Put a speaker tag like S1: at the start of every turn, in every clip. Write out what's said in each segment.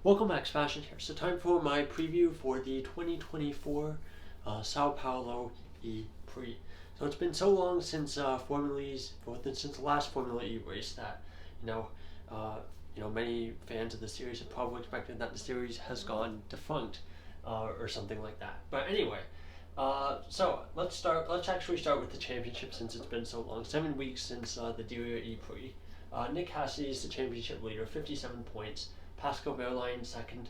S1: Welcome back, Sebastian here. So time for my preview for the 2024 Sao Paulo ePrix. So it's been so long since since the last Formula E race that you know, many fans of the series have probably expected that the series has gone defunct or something like that. But anyway, so let's actually start with the championship since it's been so long. 7 weeks since the Diria ePrix. Nick Cassidy is the championship leader, 57 points. Pascal Wehrlein second,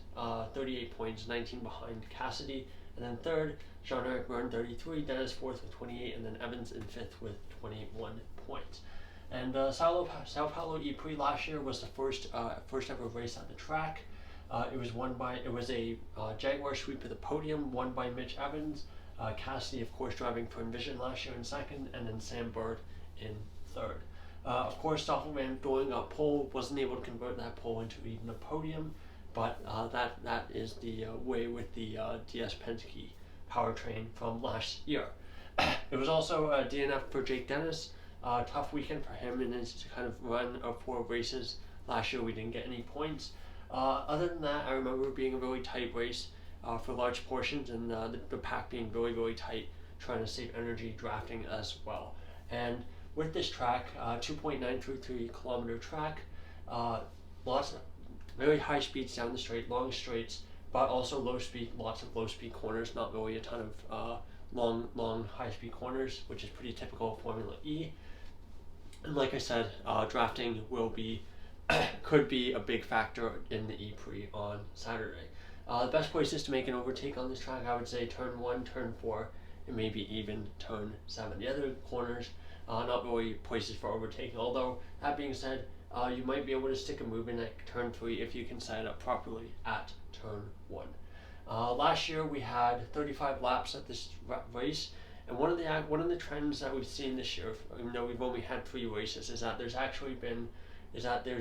S1: 38 points, 19 behind Cassidy. And then third, Jean-Eric Verne, 33. Dennis fourth with 28. And then Evans in fifth with 21 points. And Sao Paulo ePrix last year was the first ever race at the track. It was a Jaguar sweep of the podium, won by Mitch Evans. Cassidy, of course, driving for Envision last year in second, and then Sam Bird in third. Of course, Stoffelman going up pole, wasn't able to convert that pole into even a podium, but that is the way with the DS Penske powertrain from last year. It was also a DNF for Jake Dennis. Tough weekend for him in his kind of run of 4 races. Last year we didn't get any points. Other than that, I remember it being a really tight race for large portions, and the pack being really, really tight, trying to save energy drafting as well. And with this track, 2.933 kilometer track, lots of very high speeds down the straight, long straights, but also lots of low speed corners, not really a ton of long high speed corners, which is pretty typical of Formula E. And like I said, drafting could be a big factor in the ePrix on Saturday. The best places to make an overtake on this track, I would say turn 1, turn 4, and maybe even turn 7. The other corners, not really places for overtaking, although that being said, you might be able to stick a move in at turn 3 if you can set it up properly at turn 1. Last year we had 35 laps at this race, and one of the trends that we've seen this year, even though we've only had 3 races, is that there's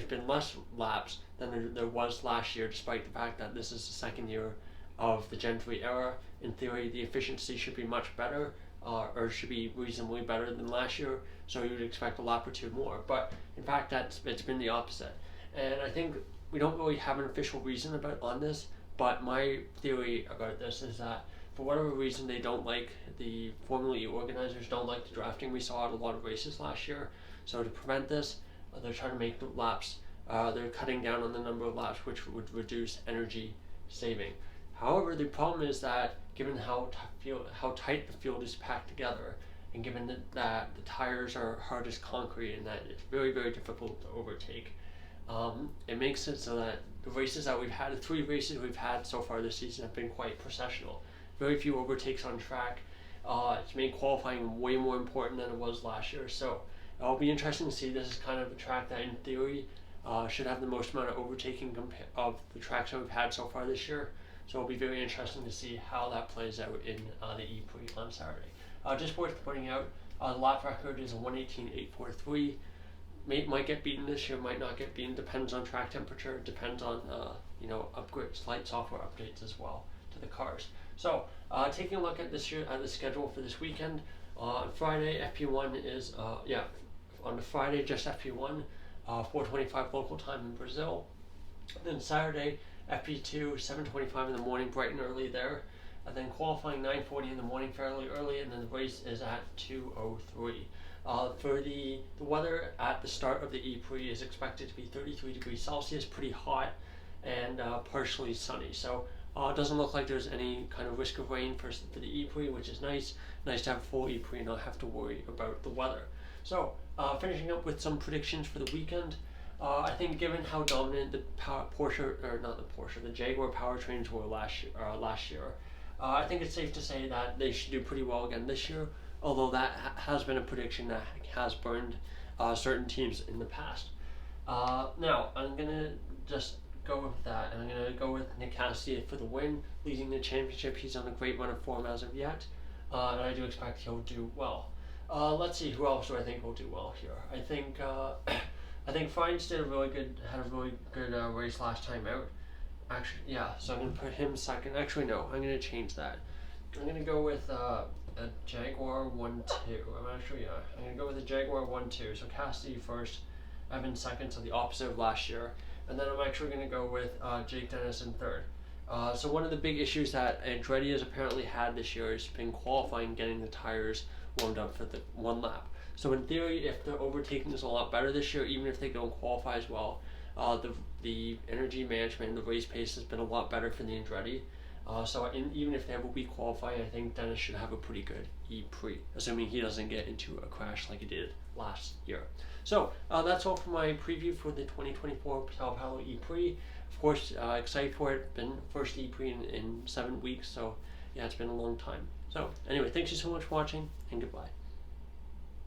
S1: been less laps than there was last year, despite the fact that this is the second year of the Gen 3 era. In theory, the efficiency should be much better, or should be reasonably better than last year, so you would expect a lap or 2 more. But in fact, it's been the opposite. And I think we don't really have an official reason on this, but my theory about this is that for whatever reason the Formula E organizers don't like the drafting we saw at a lot of races last year. So to prevent this, they're trying to make the laps, they're cutting down on the number of laps, which would reduce energy saving. However, the problem is that given how tight the field is packed together, and given that the tires are hard as concrete and that it's very, very difficult to overtake, it makes it so that the 3 races we've had so far this season have been quite processional. Very few overtakes on track. It's made qualifying way more important than it was last year. So it'll be interesting to see. This is kind of a track that in theory should have the most amount of overtaking of the tracks that we've had so far this year. So it'll be very interesting to see how that plays out in the ePrix on Saturday. Just worth pointing out, the lap record is a 1:18.843. Might get beaten this year, might not get beaten. Depends on track temperature. Depends on slight software updates as well to the cars. So taking a look at the schedule for this weekend, on Friday FP1 is on the Friday just FP1, 4:25 local time in Brazil. Then Saturday FP2, 7:25 in the morning, bright and early there. And then qualifying 9:40 in the morning, fairly early, and then the race is at 2:03. For the weather at the start of the ePrix is expected to be 33 degrees Celsius, pretty hot, and partially sunny. So it doesn't look like there's any kind of risk of rain for the ePrix, which is nice. Nice to have a full ePrix and not have to worry about the weather. So finishing up with some predictions for the weekend. I think given how dominant the Jaguar powertrains were last year, I think it's safe to say that they should do pretty well again this year, although that has been a prediction that has burned certain teams in the past. Now, I'm going to just go with that, and I'm going to go with Nick Cassidy for the win, leading the championship. He's on a great run of form as of yet, and I do expect he'll do well. Let's see, who else do I think will do well here? I think Fiennes had a really good race last time out. Actually, yeah, so I'm going to put him second. Actually, no, I'm going to change that. I'm going to go with a Jaguar 1-2. I'm going to go with a Jaguar 1-2. So Cassidy first, Evans second, so the opposite of last year. and then I'm actually going to go with Jake Dennis in third. So one of the big issues that Andretti has apparently had this year has been qualifying, getting the tires warmed up for the one lap. So in theory, if the overtaking is a lot better this year, even if they don't qualify as well, the energy management and the race pace has been a lot better for the Andretti. Even if they have a weak qualifying, I think Dennis should have a pretty good ePrix, assuming he doesn't get into a crash like he did last year. So that's all for my preview for the 2024 Sao Paulo ePrix. Of course, excited for it. Been first ePrix in 7 weeks, so yeah, it's been a long time. So anyway, thanks you so much for watching, and goodbye.